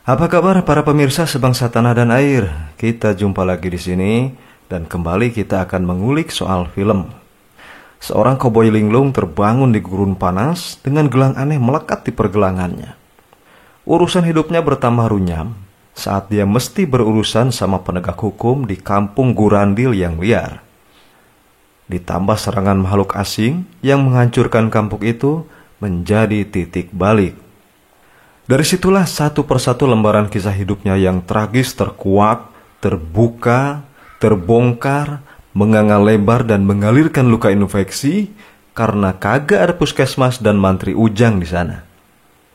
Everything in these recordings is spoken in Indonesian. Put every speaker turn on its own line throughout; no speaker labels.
Apa kabar para pemirsa sebangsa tanah dan air? Kita jumpa lagi di sini dan kembali kita akan mengulik soal film. Seorang koboi linglung terbangun di gurun panas dengan gelang aneh melekat di pergelangannya. Urusan hidupnya bertambah runyam saat dia mesti berurusan sama penegak hukum di kampung Gurandil yang liar. Ditambah serangan makhluk asing yang menghancurkan kampung itu menjadi titik balik. Dari situlah satu persatu lembaran kisah hidupnya yang tragis terkuak, terbuka, terbongkar, menganga lebar dan mengalirkan luka infeksi karena kagak ada puskesmas dan mantri ujang di sana.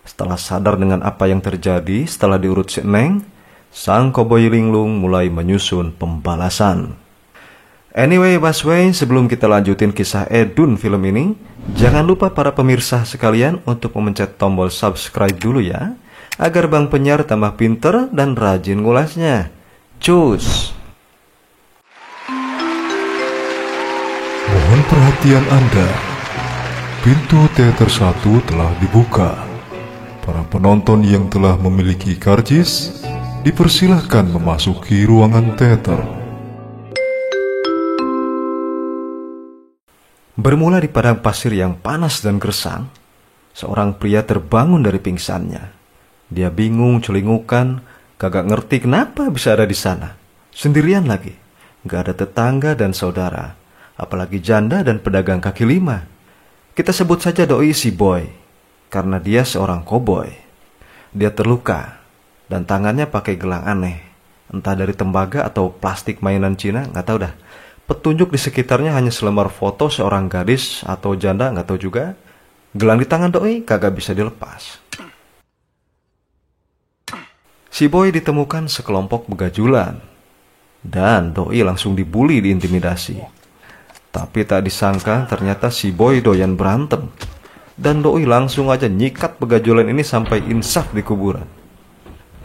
Setelah sadar dengan apa yang terjadi setelah diurut si Neng, sang koboi linglung mulai menyusun pembalasan. Anyway, Baswe, sebelum kita lanjutin kisah Edun film ini, jangan lupa para pemirsa sekalian untuk memencet tombol subscribe dulu ya, agar Bang Penyiar tambah pinter dan rajin ngulasnya. Cus!
Mohon perhatian Anda. Pintu teater 1 telah dibuka. Para penonton yang telah memiliki karcis dipersilahkan memasuki ruangan teater.
Bermula di padang pasir yang panas dan gersang, seorang pria terbangun dari pingsannya. Dia bingung, celingukan, kagak ngerti kenapa bisa ada di sana. Sendirian lagi, gak ada tetangga dan saudara, apalagi janda dan pedagang kaki lima. Kita sebut saja doi si Boy, karena dia seorang koboi. Dia terluka, dan tangannya pakai gelang aneh, entah dari tembaga atau plastik mainan Cina, gak tahu dah. Petunjuk di sekitarnya hanya selembar foto seorang gadis atau janda, nggak tahu juga. Gelang di tangan doi kagak bisa dilepas. Si Boy ditemukan sekelompok begajulan, dan doi langsung dibully, diintimidasi. Tapi tak disangka ternyata si Boy doyan berantem, dan doi langsung aja nyikat begajulan ini sampai insaf di kuburan.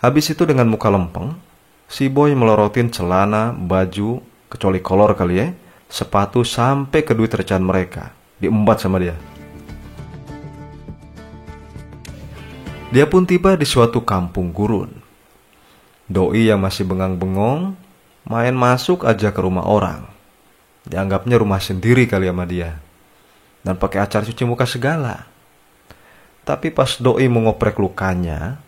Habis itu dengan muka lempeng, si Boy melorotin celana, baju, kecuali kolor kali ya, sepatu sampai ke duit recehan mereka, diembat sama dia. Dia pun tiba di suatu kampung gurun. Doi yang masih bengang-bengong, main masuk aja ke rumah orang. Dianggapnya rumah sendiri kali sama dia, dan pakai acara cuci muka segala. Tapi pas doi mengoprek lukanya,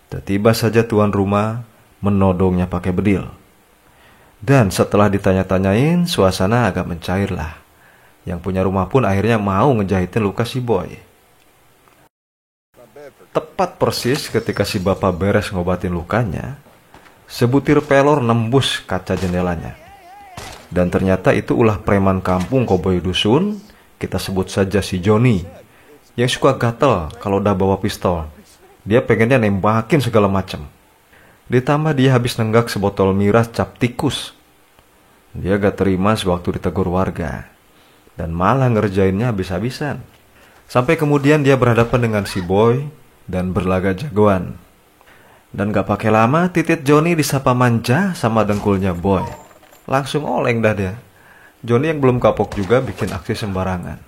tiba-tiba saja tuan rumah menodongnya pakai bedil. Dan setelah ditanya-tanyain, suasana agak mencair lah. Yang punya rumah pun akhirnya mau ngejahitin luka si Boy. Tepat persis ketika si bapak beres ngobatin lukanya, sebutir pelor nembus kaca jendelanya. Dan ternyata itu ulah preman kampung koboi dusun, kita sebut saja si Joni, yang suka gatel kalau udah bawa pistol. Dia pengennya nembakin segala macam. Ditambah dia habis nenggak sebotol miras cap tikus. Dia gak terima sewaktu ditegur warga, dan malah ngerjainnya habis-habisan. Sampai kemudian dia berhadapan dengan si Boy dan berlaga jagoan. Dan gak pakai lama titit Joni disapa manja sama dengkulnya Boy. Langsung oleng dah dia. Joni yang belum kapok juga bikin aksi sembarangan,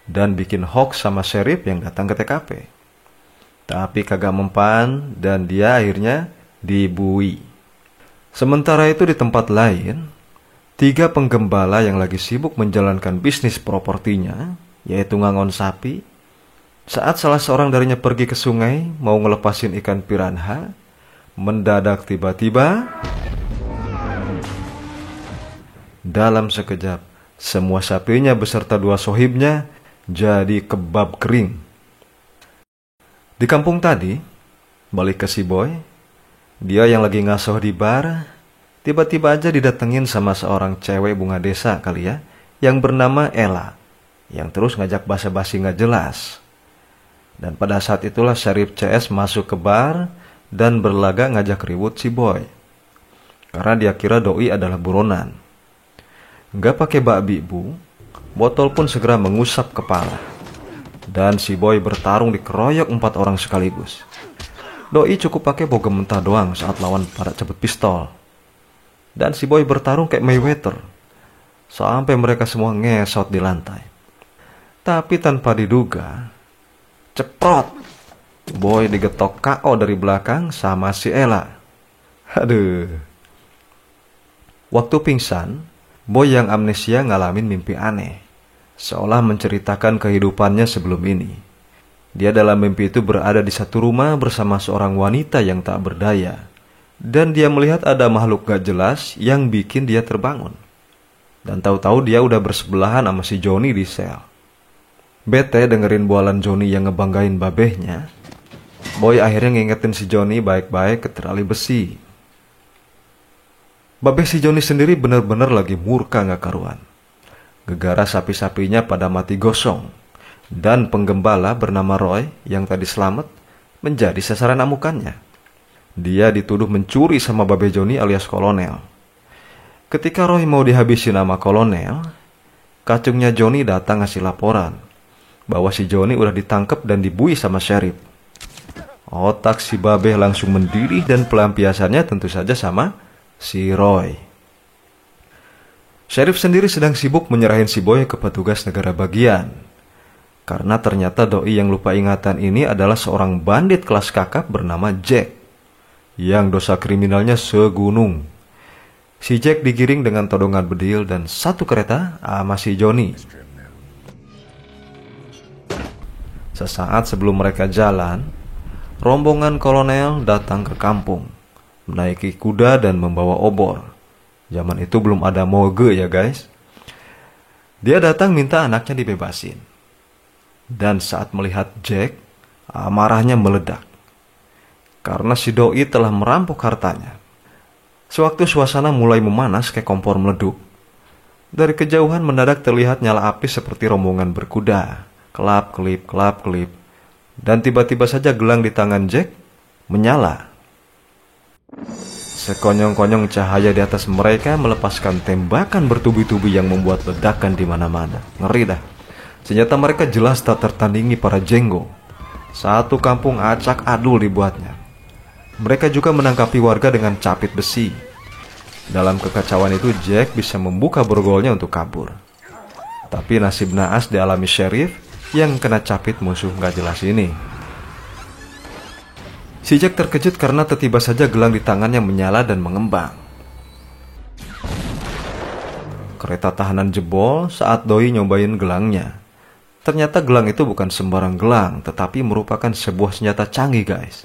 dan bikin hoax sama sheriff yang datang ke TKP. Tapi kagak mempan, dan dia akhirnya dibui. Sementara itu di tempat lain, 3 penggembala yang lagi sibuk menjalankan bisnis propertinya, yaitu ngangon sapi, saat salah seorang darinya pergi ke sungai mau ngelepasin ikan piranha, mendadak tiba-tiba dalam sekejap semua sapinya beserta 2 sohibnya jadi kebab kering. Di kampung tadi, balik ke si Boy, dia yang lagi ngasoh di bar, tiba-tiba aja didatengin sama seorang cewek bunga desa kali ya, yang bernama Ella, yang terus ngajak basa-basi gak jelas. Dan pada saat itulah Syarif CS masuk ke bar dan berlaga ngajak ribut si Boy, karena dia kira doi adalah buronan. Gak pakai bakbi bu, botol pun segera mengusap kepala, dan si Boy bertarung dikeroyok 4 orang sekaligus. Doi cukup pakai bogem mentah doang saat lawan pada cabut pistol. Dan si Boy bertarung kayak Mayweather, sampai mereka semua ngesot di lantai. Tapi tanpa diduga, ceprot, Boy digetok KO dari belakang sama si Ella. Aduh. Waktu pingsan, Boy yang amnesia ngalamin mimpi aneh, seolah menceritakan kehidupannya sebelum ini. Dia dalam mimpi itu berada di satu rumah bersama seorang wanita yang tak berdaya. Dan dia melihat ada makhluk gak jelas yang bikin dia terbangun. Dan tahu-tahu dia udah bersebelahan sama si Johnny di sel. Bete dengerin bualan Johnny yang ngebanggain babehnya, Boy akhirnya ngingetin si Johnny baik-baik ke tali besi. Babeh si Johnny sendiri bener-bener lagi murka gak karuan. Gegara sapi-sapinya pada mati gosong. Dan penggembala bernama Roy yang tadi selamat menjadi sasaran amukannya. Dia dituduh mencuri sama Babe Johnny alias Kolonel. Ketika Roy mau dihabisin sama Kolonel, kacungnya Johnny datang ngasih laporan bahwa si Johnny udah ditangkap dan dibui sama sheriff. Otak si Babe langsung mendidih dan pelampiasannya tentu saja sama si Roy. Sheriff sendiri sedang sibuk menyerahin si Boy ke petugas negara bagian. Karena ternyata doi yang lupa ingatan ini adalah seorang bandit kelas kakap bernama Jack, yang dosa kriminalnya segunung. Si Jack digiring dengan todongan bedil dan satu kereta sama si Johnny. Sesaat sebelum mereka jalan, rombongan kolonel datang ke kampung, menaiki kuda dan membawa obor. Zaman itu belum ada moge ya guys. Dia datang minta anaknya dibebasin. Dan saat melihat Jack, amarahnya meledak. Karena si doi telah merampok hartanya. Sewaktu suasana mulai memanas kayak kompor meleduk, dari kejauhan mendadak terlihat nyala api seperti rombongan berkuda. Kelap-kelip, kelap-kelip. Dan tiba-tiba saja gelang di tangan Jack menyala. Sekonyong-konyong cahaya di atas mereka melepaskan tembakan bertubi-tubi yang membuat ledakan di mana-mana. Ngeri dah. Senjata mereka jelas tak tertandingi para jenggo. Satu kampung acak adul dibuatnya. Mereka juga menangkapi warga dengan capit besi. Dalam kekacauan itu Jack bisa membuka borgolnya untuk kabur. Tapi nasib naas dialami sheriff yang kena capit musuh gak jelas ini. Si Jack terkejut karena tiba saja gelang di tangannya menyala dan mengembang. Kereta tahanan jebol saat doi nyobain gelangnya. Ternyata gelang itu bukan sembarang gelang, tetapi merupakan sebuah senjata canggih guys.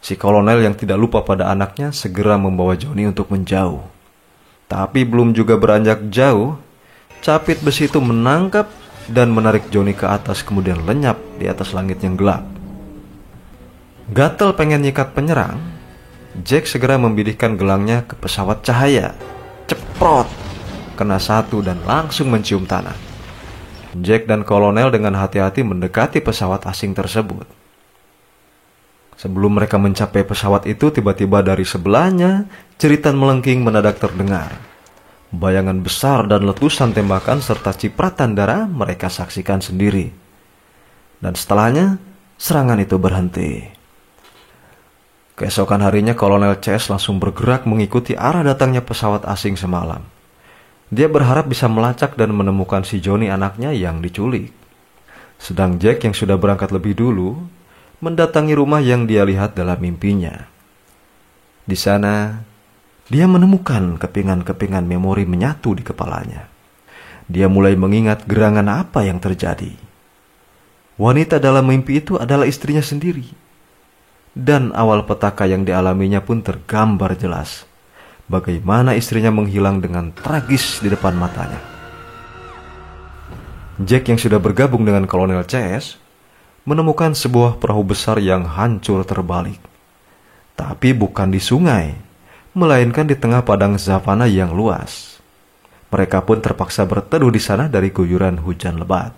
Si kolonel yang tidak lupa pada anaknya segera membawa Johnny untuk menjauh. Tapi belum juga beranjak jauh, capit besi itu menangkap dan menarik Johnny ke atas kemudian lenyap di atas langit yang gelap. Gatel pengen nyikat penyerang, Jack segera membidikkan gelangnya ke pesawat cahaya. Ceprot! Kena satu dan langsung mencium tanah. Jack dan kolonel dengan hati-hati mendekati pesawat asing tersebut. Sebelum mereka mencapai pesawat itu, tiba-tiba dari sebelahnya, jeritan melengking mendadak terdengar. Bayangan besar dan letusan tembakan serta cipratan darah mereka saksikan sendiri. Dan setelahnya, serangan itu berhenti. Keesokan harinya, Kolonel CS langsung bergerak mengikuti arah datangnya pesawat asing semalam. Dia berharap bisa melacak dan menemukan si Johnny anaknya yang diculik. Sedang Jack yang sudah berangkat lebih dulu mendatangi rumah yang dia lihat dalam mimpinya. Di sana, dia menemukan kepingan-kepingan memori menyatu di kepalanya. Dia mulai mengingat gerangan apa yang terjadi. Wanita dalam mimpi itu adalah istrinya sendiri. Dan awal petaka yang dialaminya pun tergambar jelas. Bagaimana istrinya menghilang dengan tragis di depan matanya. Jack yang sudah bergabung dengan Kolonel CS menemukan sebuah perahu besar yang hancur terbalik. Tapi bukan di sungai, melainkan di tengah padang savana yang luas. Mereka pun terpaksa berteduh di sana dari guyuran hujan lebat.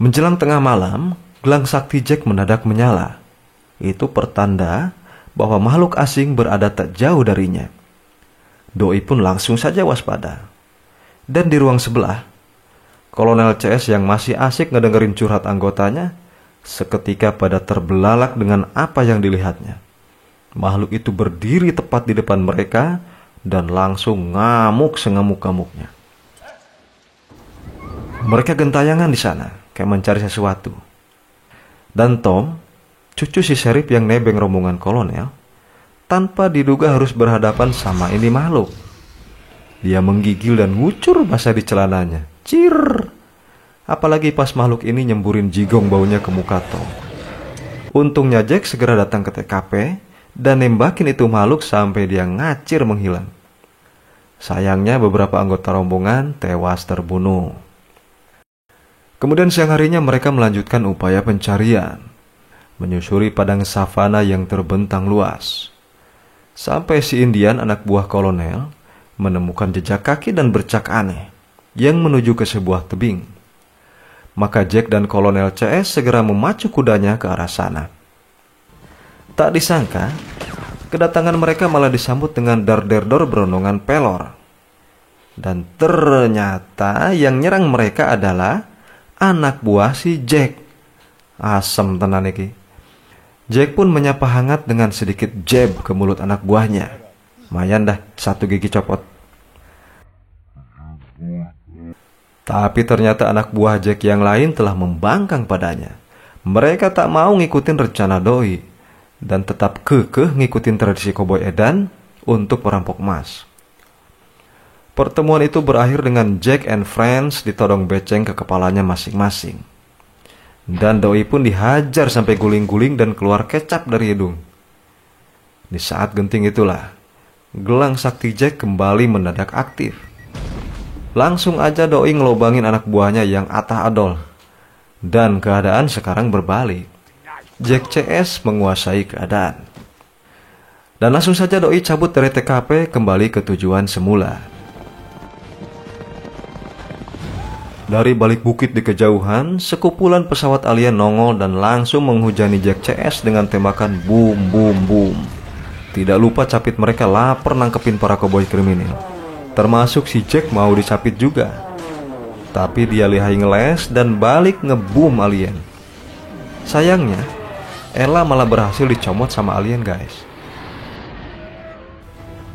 Menjelang tengah malam, gelang sakti Jack mendadak menyala. Itu pertanda bahwa makhluk asing berada tak jauh darinya. Doi pun langsung saja waspada. Dan di ruang sebelah, Kolonel CS yang masih asik ngedengerin curhat anggotanya, seketika pada terbelalak dengan apa yang dilihatnya. Makhluk itu berdiri tepat di depan mereka dan langsung ngamuk sengamuk-ngamuknya. Mereka gentayangan di sana, kayak mencari sesuatu. Dan Tom, cucu si Sheriff yang nebeng rombongan kolonel, tanpa diduga harus berhadapan sama ini makhluk. Dia menggigil dan ngucur basah di celananya. Cir! Apalagi pas makhluk ini nyemburin jigong baunya ke muka Tom. Untungnya Jack segera datang ke TKP dan nembakin itu makhluk sampai dia ngacir menghilang. Sayangnya beberapa anggota rombongan tewas terbunuh. Kemudian siang harinya mereka melanjutkan upaya pencarian, menyusuri padang savana yang terbentang luas. Sampai si Indian, anak buah kolonel, menemukan jejak kaki dan bercak aneh yang menuju ke sebuah tebing. Maka Jack dan Kolonel CS segera memacu kudanya ke arah sana. Tak disangka, kedatangan mereka malah disambut dengan dar-der-dor berondongan pelor. Dan ternyata yang nyerang mereka adalah anak buah si Jack. Asem tenan iki. Jack pun menyapa hangat dengan sedikit jab ke mulut anak buahnya. Mayan dah, satu gigi copot. Tapi ternyata anak buah Jack yang lain telah membangkang padanya. Mereka tak mau ngikutin rencana doi dan tetap kekeh ngikutin tradisi koboi edan untuk merampok emas. Pertemuan itu berakhir dengan Jack and Friends ditodong beceng ke kepalanya masing-masing. Dan doi pun dihajar sampai guling-guling dan keluar kecap dari hidung. Di saat genting itulah, gelang sakti Jack kembali mendadak aktif. Langsung aja doi ngelobangin anak buahnya yang atah adol. Dan keadaan sekarang berbalik. Jack CS menguasai keadaan. Dan langsung saja doi cabut dari TKP kembali ke tujuan semula. Dari balik bukit di kejauhan, sekumpulan pesawat alien nongol dan langsung menghujani Jack CS dengan tembakan boom boom boom. Tidak lupa capit mereka lapar nangkepin para koboi kriminal. Termasuk si Jack mau dicapit juga. Tapi dia lihai ngeles dan balik ngeboom alien. Sayangnya, Ella malah berhasil dicomot sama alien guys.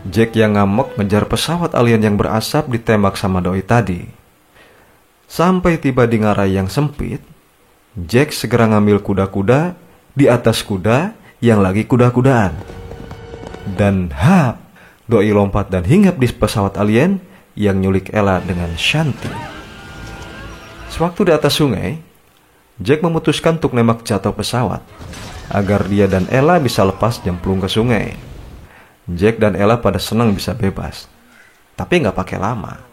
Jack yang ngamuk ngejar pesawat alien yang berasap ditembak sama doi tadi. Sampai tiba di ngarai yang sempit, Jack segera ngambil kuda-kuda di atas kuda yang lagi kuda-kudaan. Dan hap, doi lompat dan hinggap di pesawat alien yang nyulik Ella dengan Shanti. Sewaktu di atas sungai, Jack memutuskan untuk nembak jatuh pesawat agar dia dan Ella bisa lepas nyemplung ke sungai. Jack dan Ella pada senang bisa bebas, tapi nggak pakai lama.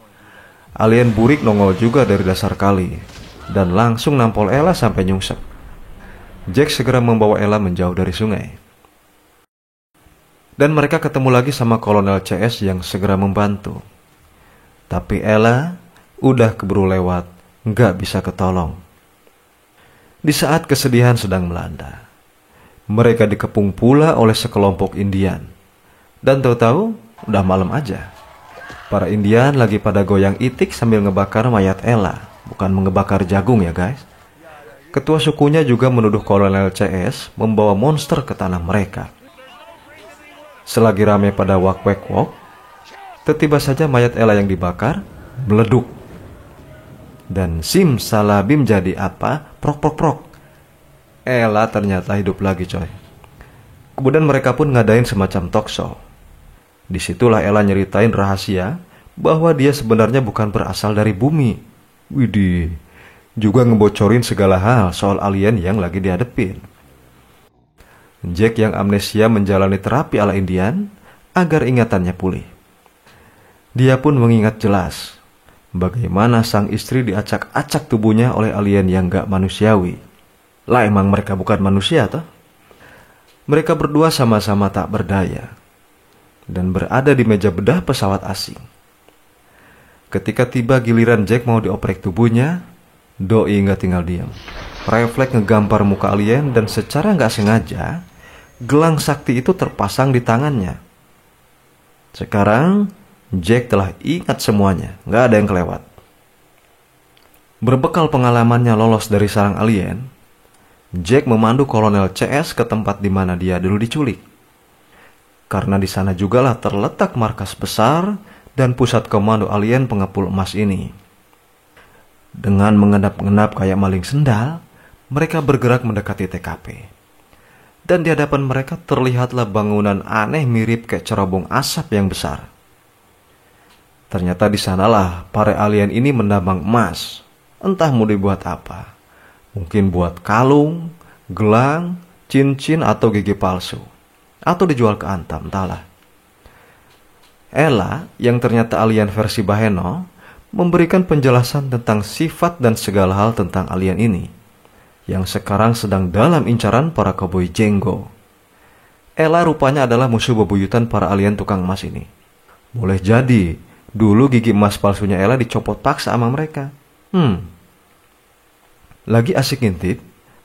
Alien burik nongol juga dari dasar kali dan langsung nampol Ella sampai nyungsep. Jack segera membawa Ella menjauh dari sungai. Dan mereka ketemu lagi sama Kolonel CS yang segera membantu. Tapi Ella udah keburu lewat, nggak bisa ketolong. Di saat kesedihan sedang melanda, mereka dikepung pula oleh sekelompok Indian. Dan tahu-tahu udah malam aja. Para Indian lagi pada goyang itik sambil ngebakar mayat Ella, bukan mengebakar jagung ya guys. Ketua sukunya juga menuduh Kolonel CS membawa monster ke tanah mereka. Selagi ramai pada wak-wek-wok, tiba saja mayat Ella yang dibakar meleduk. Dan simsalabim jadi apa? Prok-prok-prok. Ella ternyata hidup lagi coy. Kemudian mereka pun ngadain semacam talk show. Disitulah Ella nyeritain rahasia bahwa dia sebenarnya bukan berasal dari bumi. Widih, juga ngebocorin segala hal soal alien yang lagi dihadepin. Jack yang amnesia menjalani terapi ala Indian agar ingatannya pulih. Dia pun mengingat jelas bagaimana sang istri diacak-acak tubuhnya oleh alien yang gak manusiawi. Lah emang mereka bukan manusia toh? Mereka berdua sama-sama tak berdaya dan berada di meja bedah pesawat asing. Ketika tiba giliran Jack mau dioprek tubuhnya, doi nggak tinggal diam. Refleks ngegampar muka alien dan secara nggak sengaja, gelang sakti itu terpasang di tangannya. Sekarang, Jack telah ingat semuanya, nggak ada yang kelewat. Berbekal pengalamannya lolos dari sarang alien, Jack memandu Kolonel CS ke tempat di mana dia dulu diculik. Karena di sana jugalah terletak markas besar dan pusat komando alien pengepul emas ini. Dengan mengendap-endap kayak maling sendal, Mereka bergerak mendekati TKP. Dan di hadapan mereka terlihatlah bangunan aneh mirip kayak cerobong asap yang besar. Ternyata di sanalah para alien ini menambang emas. Entah mau dibuat apa. Mungkin buat kalung, gelang, cincin atau gigi palsu. Atau dijual ke Antam, entahlah. Ella, yang ternyata alien versi Baheno, memberikan penjelasan tentang sifat dan segala hal tentang alien ini, yang sekarang sedang dalam incaran para koboi jenggo. Ella rupanya adalah musuh bebuyutan para alien tukang emas ini. Boleh jadi, dulu gigi emas palsunya Ella dicopot paksa sama mereka. Lagi asik ngintip,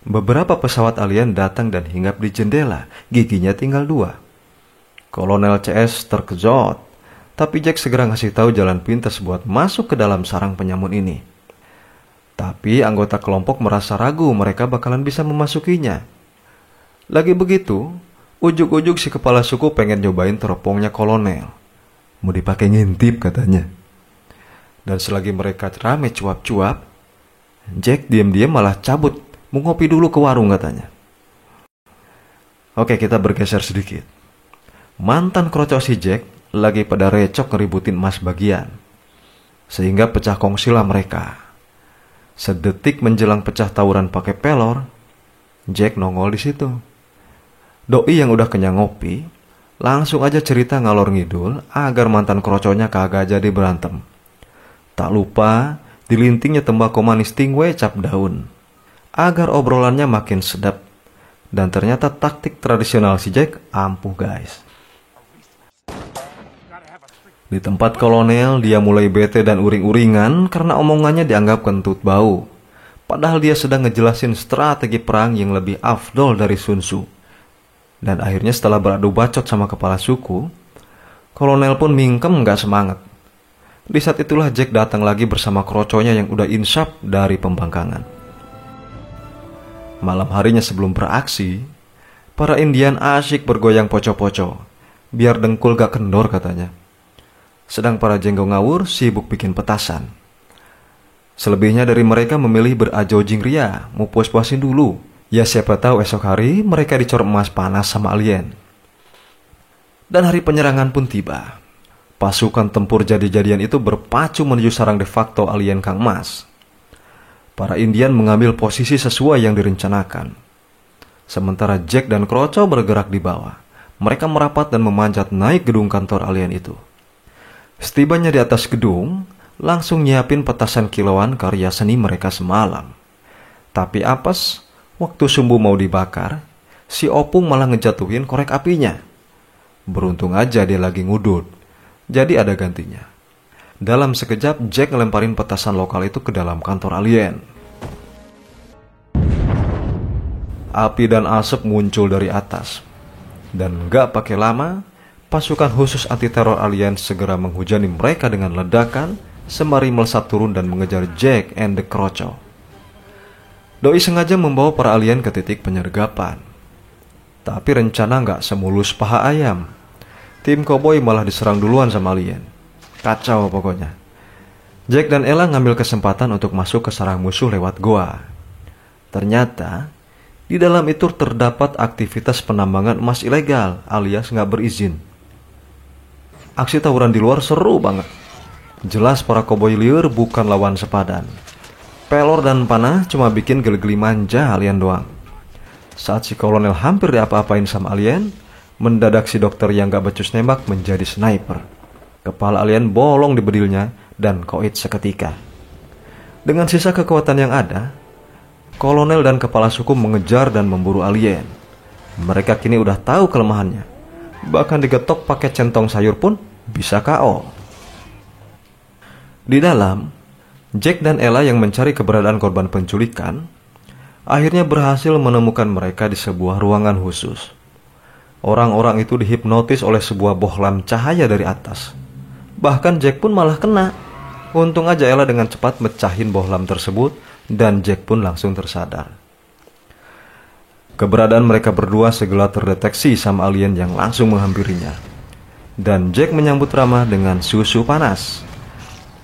beberapa pesawat alien datang dan hinggap di jendela. Giginya tinggal 2. Kolonel CS terkejut, tapi Jack segera ngasih tahu jalan pintas buat masuk ke dalam sarang penyamun ini. Tapi anggota kelompok merasa ragu mereka bakalan bisa memasukinya. Lagi begitu, ujuk-ujuk si kepala suku pengen nyobain teropongnya kolonel. Mau dipakai ngintip katanya. Dan selagi mereka rame cuap-cuap, Jack diam-diam malah cabut, mau ngopi dulu ke warung katanya. Oke, kita bergeser sedikit. Mantan kroco si Jack lagi pada recok ngeributin emas bagian. Sehingga pecah kongsilah mereka. Sedetik menjelang pecah tawuran pakai pelor, Jack nongol di situ. Doi yang udah kenyang ngopi, langsung aja cerita ngalor ngidul agar mantan kroconya kagak jadi berantem. Tak lupa dilintingnya tembakau manis tingwe cap daun, agar obrolannya makin sedap. Dan ternyata taktik tradisional si Jack ampuh guys. Di tempat kolonel, dia mulai bete dan uring-uringan karena omongannya dianggap kentut bau. Padahal dia sedang ngejelasin strategi perang yang lebih afdol dari Sun Tzu. Dan akhirnya setelah beradu bacot sama kepala suku, kolonel pun mingkem gak semangat. Di saat itulah Jack datang lagi bersama kroconya yang udah insap dari pembangkangan. Malam harinya sebelum beraksi, para Indian asyik bergoyang poco-poco, biar dengkul gak kendor katanya. Sedang para jenggo ngawur sibuk bikin petasan. Selebihnya dari mereka memilih berajojing ria, mau puas-puasin dulu. Ya siapa tahu esok hari mereka dicor emas panas sama alien. Dan hari penyerangan pun tiba. Pasukan tempur jadi-jadian itu berpacu menuju sarang de facto alien Kang Mas. Para Indian mengambil posisi sesuai yang direncanakan. Sementara Jack dan Kroco bergerak di bawah. Mereka merapat dan memanjat naik gedung kantor alien itu. Setibanya di atas gedung, langsung nyiapin petasan kilauan karya seni mereka semalam. Tapi apes, waktu sumbu mau dibakar, si Opung malah ngejatuhin korek apinya. Beruntung aja dia lagi ngudut, jadi ada gantinya. Dalam sekejap, Jack ngelemparin petasan lokal itu ke dalam kantor alien. Api dan asap muncul dari atas. Dan gak pakai lama, pasukan khusus anti-teror alien segera menghujani mereka dengan ledakan, sembari melesat turun dan mengejar Jack and the Kroco. Doi sengaja membawa para alien ke titik penyergapan. Tapi rencana gak semulus paha ayam. Tim koboi malah diserang duluan sama alien. Kacau pokoknya. Jack dan Ella ngambil kesempatan untuk masuk ke sarang musuh lewat goa. Ternyata, di dalam itu terdapat aktivitas penambangan emas ilegal alias gak berizin. Aksi tawuran di luar seru banget. Jelas para koboi liar bukan lawan sepadan. Pelor dan panah cuma bikin geli-geli manja alien doang. Saat si kolonel hampir diapa-apain sama alien, mendadak si dokter yang gak becus nembak menjadi sniper. Kepala alien bolong di bedilnya dan koit seketika. Dengan sisa kekuatan yang ada, kolonel dan kepala suku mengejar dan memburu alien. Mereka kini udah tahu kelemahannya. Bahkan digetok pakai centong sayur pun bisa KO. Di dalam, Jack dan Ella yang mencari keberadaan korban penculikan akhirnya berhasil menemukan mereka di sebuah ruangan khusus. Orang-orang itu dihipnotis oleh sebuah bohlam cahaya dari atas. Bahkan Jack pun malah kena. Untung aja Ella dengan cepat mecahin bohlam tersebut dan Jack pun langsung tersadar. Keberadaan mereka berdua segera terdeteksi sama alien yang langsung menghampirinya. Dan Jack menyambut ramah dengan susu panas.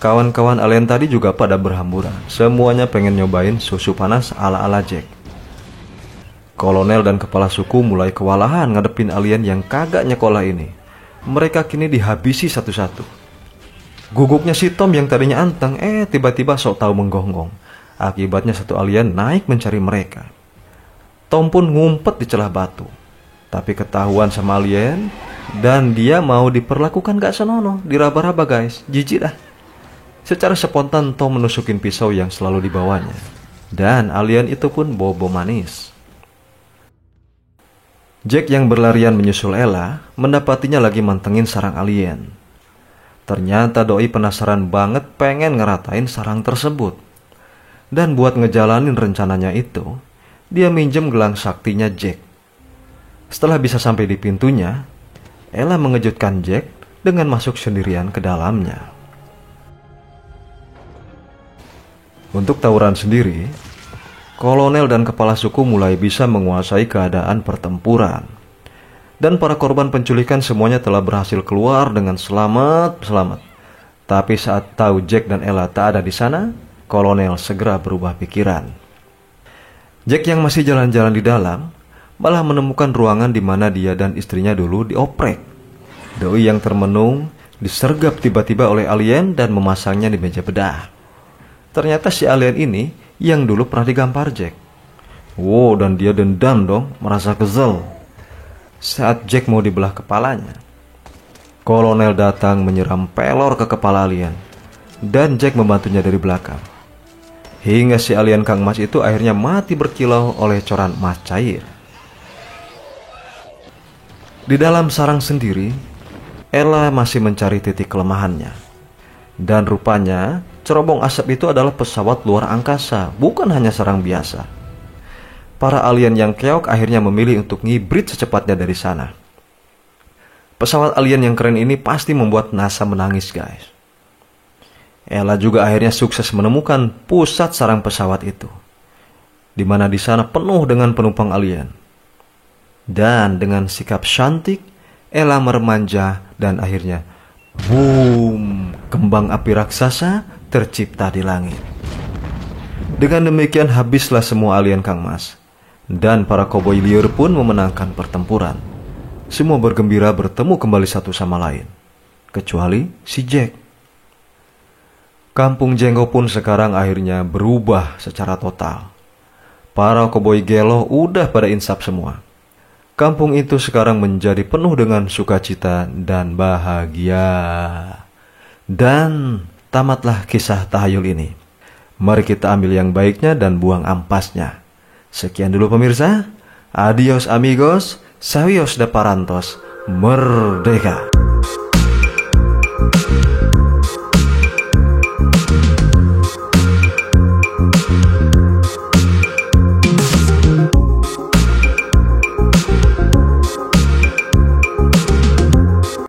Kawan-kawan alien tadi juga pada berhamburan. Semuanya pengen nyobain susu panas ala-ala Jack. Kolonel dan kepala suku mulai kewalahan ngadepin alien yang kagak nyekolah ini. Mereka kini dihabisi satu-satu. Guguknya si Tom yang tadinya anteng, tiba-tiba sok tahu menggonggong. Akibatnya satu alien naik mencari mereka. Tom pun ngumpet di celah batu. Tapi ketahuan sama alien, dan dia mau diperlakukan gak senonoh, diraba-raba guys, jijik dah. Secara spontan Tom menusukin pisau yang selalu dibawanya. Dan alien itu pun bobo manis. Jack yang berlarian menyusul Ella mendapatinya lagi mantengin sarang alien. Ternyata doi penasaran banget pengen ngeratain sarang tersebut. Dan buat ngejalanin rencananya itu, dia minjem gelang saktinya Jack. Setelah bisa sampai di pintunya, Ella mengejutkan Jack dengan masuk sendirian ke dalamnya. Untuk tawuran sendiri, kolonel dan kepala suku mulai bisa menguasai keadaan pertempuran. Dan para korban penculikan semuanya telah berhasil keluar dengan selamat. Tapi saat tahu Jack dan Ella tak ada di sana, kolonel segera berubah pikiran. Jack yang masih jalan-jalan di dalam malah menemukan ruangan di mana dia dan istrinya dulu dioprek. Doi yang termenung disergap tiba-tiba oleh alien dan memasangnya di meja bedah. Ternyata si alien ini yang dulu pernah digampar Jack. Wow, dan dia dendam dong, merasa kesel. Saat Jack mau dibelah kepalanya, kolonel datang menyeram pelor ke kepala alien, dan Jack membantunya dari belakang. Hingga si alien Kang Mas itu akhirnya mati berkilau oleh coran emas cair. Di dalam sarang sendiri, Ella masih mencari titik kelemahannya. Dan rupanya, cerobong asap itu adalah pesawat luar angkasa, bukan hanya sarang biasa. Para alien yang keok akhirnya memilih untuk ngibrit secepatnya dari sana. Pesawat alien yang keren ini pasti membuat NASA menangis, guys. Ella juga akhirnya sukses menemukan pusat sarang pesawat itu, di mana di sana penuh dengan penumpang alien. Dan dengan sikap cantik, Ella meremanja dan akhirnya, boom, kembang api raksasa tercipta di langit. Dengan demikian habislah semua alien Kang Mas. Dan para koboi liar pun memenangkan pertempuran. Semua bergembira bertemu kembali satu sama lain. Kecuali si Jack. Kampung Jenggo pun sekarang akhirnya berubah secara total. Para koboi gelo udah pada insaf semua. Kampung itu sekarang menjadi penuh dengan sukacita dan bahagia. Dan tamatlah kisah tahayul ini. Mari kita ambil yang baiknya dan buang ampasnya. Sekian dulu pemirsa. Adios amigos. Savios de parantos. Merdeka.